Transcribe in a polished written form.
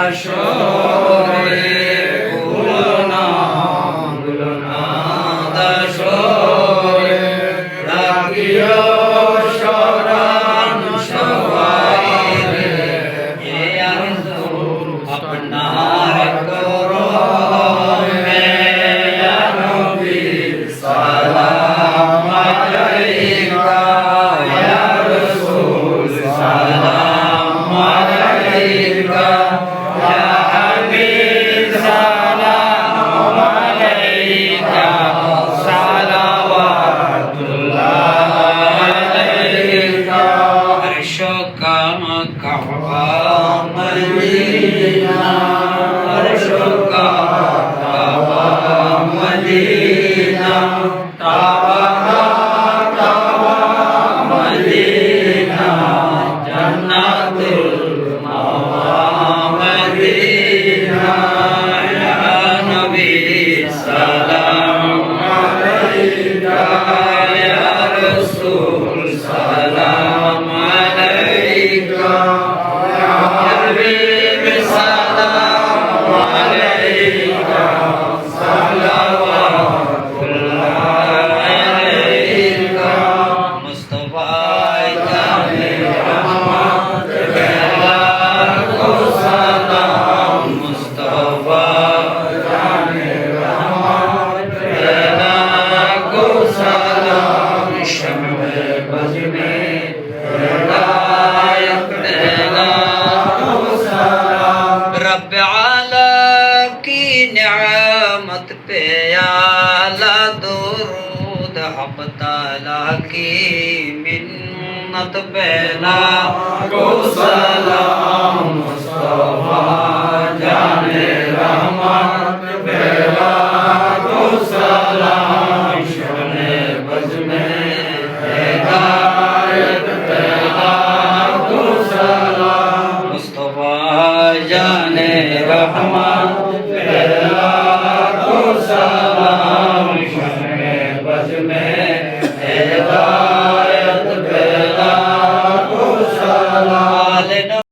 দাসরে ভুলো না দাসরে রাখিও শরণ সবাই রে এ আরজু আপনার করো ইয়া নবী সালাম আলাইকা ইয়া রাসূল সালাম আলাইকা ইয়া হাবিব সালাম আলাইকা সালাওয়াতুল্লাহ আলাইকা আরশো কাবা মদিনা আরশো কাবা মদিনা কাবা মদিনা জান্নাতুল মাওয়া মদিনা ইয়া নবী সালাম আলাইকা ইয়া রাসূল সালাম আলাইকা ইয়া হাবিব সালাম আলাইকা সালাওয়াতুল্লাহ আলাইকা মুস্তাফা জানে রহমত বেলা কো সালাম মুস্তাফা জানে রহমত বেলা কো সালাম শমে বজ में हिदायत देना को सलाम रब आला की नियामत पे आला दुरूद हक ताला की मिन्नत पे को सलाम मुस्तफा जाने रहमत पे को सलाम शमे बज में हिदायत पे को सलाम मुस्तफा जाने रहमत